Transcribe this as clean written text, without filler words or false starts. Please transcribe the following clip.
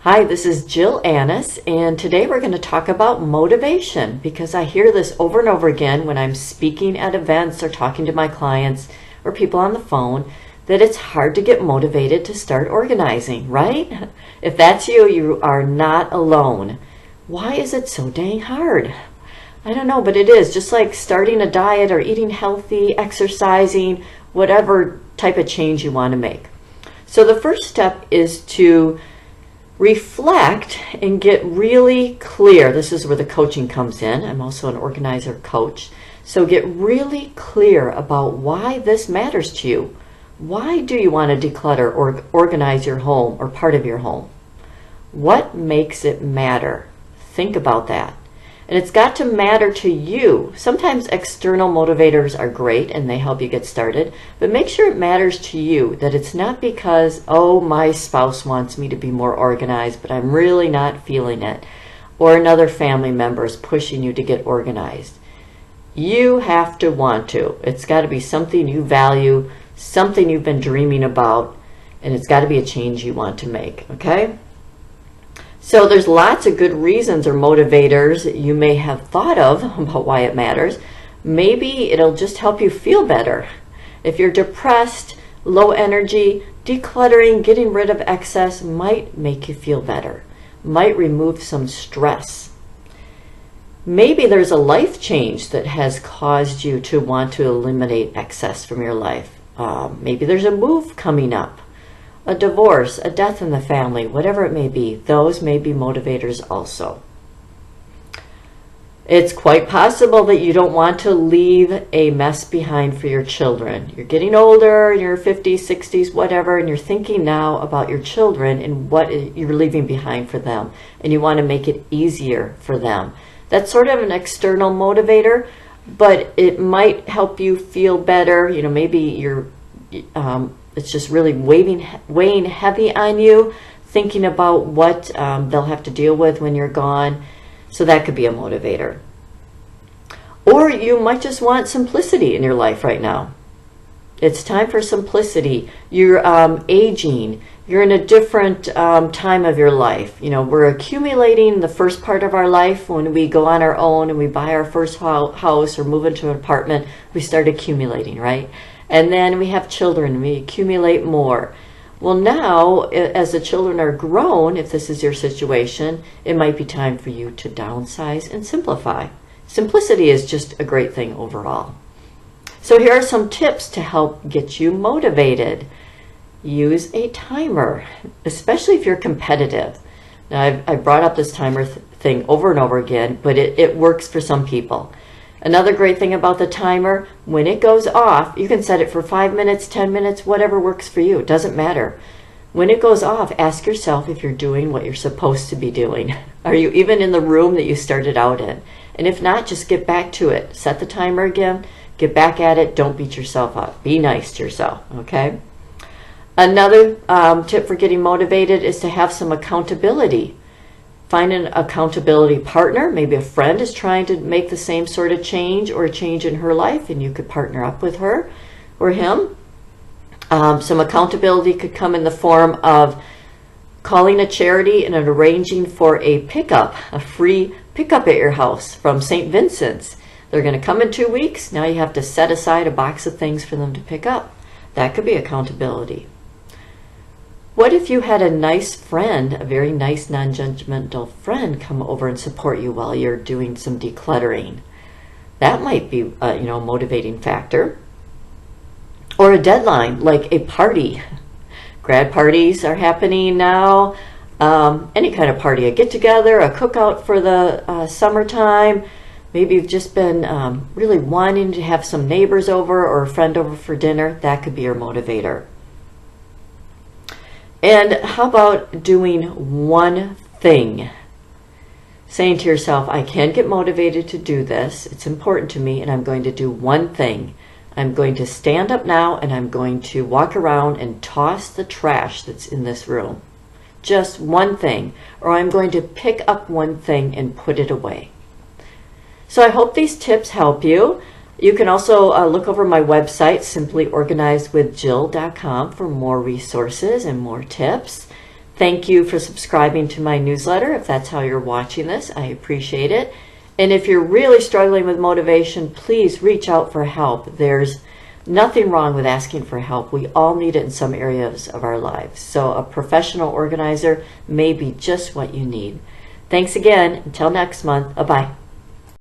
Hi, this is Jill Annis, and today we're going to talk about motivation because I hear this over and over again when I'm speaking at events or talking to my clients or people on the phone that it's hard to get motivated to start organizing, right? If that's you, you are not alone. Why is it so dang hard? I don't know, but it is. Just like starting a diet or eating healthy, exercising, whatever type of change you want to make. So the first step is to reflect and get really clear. This is where the coaching comes in. I'm also an organizer coach. So get really clear about why this matters to you. Why do you want to declutter or organize your home or part of your home? What makes it matter? Think about that. And it's got to matter to you. Sometimes external motivators are great and they help you get started, but make sure it matters to you, that it's not because, oh, my spouse wants me to be more organized, but I'm really not feeling it, or another family member is pushing you to get organized. You have to want to. It's got to be something you value, something you've been dreaming about, and it's got to be a change you want to make, okay? So there's lots of good reasons or motivators that you may have thought of about why it matters. Maybe it'll just help you feel better. If you're depressed, low energy, decluttering, getting rid of excess might make you feel better, might remove some stress. Maybe there's a life change that has caused you to want to eliminate excess from your life. Maybe there's a move coming up, a divorce, a death in the family, whatever it may be. Those may be motivators also. It's quite possible that you don't want to leave a mess behind for your children. You're getting older, in your 50s, 60s, whatever, and you're thinking now about your children and what you're leaving behind for them, and you want to make it easier for them. That's sort of an external motivator, but it might help you feel better. You know, maybe you're it's just really weighing heavy on you, thinking about what they'll have to deal with when you're gone. So that could be a motivator. Or you might just want simplicity in your life right now. It's time for simplicity. You're aging. You're in a different time of your life. You know, we're accumulating the first part of our life when we go on our own and we buy our first house or move into an apartment. We start accumulating, right? And then we have children, we accumulate more. Well, now, as the children are grown, if this is your situation, it might be time for you to downsize and simplify. Simplicity is just a great thing overall. So here are some tips to help get you motivated. Use a timer, especially if you're competitive. Now, I've brought up this timer thing over and over again, but it works for some people. Another great thing about the timer, when it goes off, you can set it for 5 minutes, 10 minutes, whatever works for you. It doesn't matter. When it goes off, ask yourself if you're doing what you're supposed to be doing. Are you even in the room that you started out in? And if not, just get back to it. Set the timer again, get back at it. Don't beat yourself up. Be nice to yourself, okay? Another tip for getting motivated is to have some accountability. Find an accountability partner. Maybe a friend is trying to make the same sort of change or a change in her life, and you could partner up with her or him. Some accountability could come in the form of calling a charity and arranging for a pickup, a free pickup at your house from St. Vincent's. They're going to come in 2 weeks. Now you have to set aside a box of things for them to pick up. That could be accountability. What if you had a nice friend, a very nice non-judgmental friend, come over and support you while you're doing some decluttering? That might be a motivating factor. Or a deadline, like a party. Grad parties are happening now. Any kind of party, a get-together, a cookout for the summertime. Maybe you've just been really wanting to have some neighbors over or a friend over for dinner. That could be your motivator. And how about doing one thing? Saying to yourself, I can get motivated to do this. It's important to me, and I'm going to do one thing. I'm going to stand up now, and I'm going to walk around and toss the trash that's in this room. Just one thing. Or I'm going to pick up one thing and put it away. So I hope these tips help you. You can also look over my website, simplyorganizedwithjill.com, for more resources and more tips. Thank you for subscribing to my newsletter. If that's how you're watching this, I appreciate it. And if you're really struggling with motivation, please reach out for help. There's nothing wrong with asking for help. We all need it in some areas of our lives. So a professional organizer may be just what you need. Thanks again. Until next month. Bye-bye.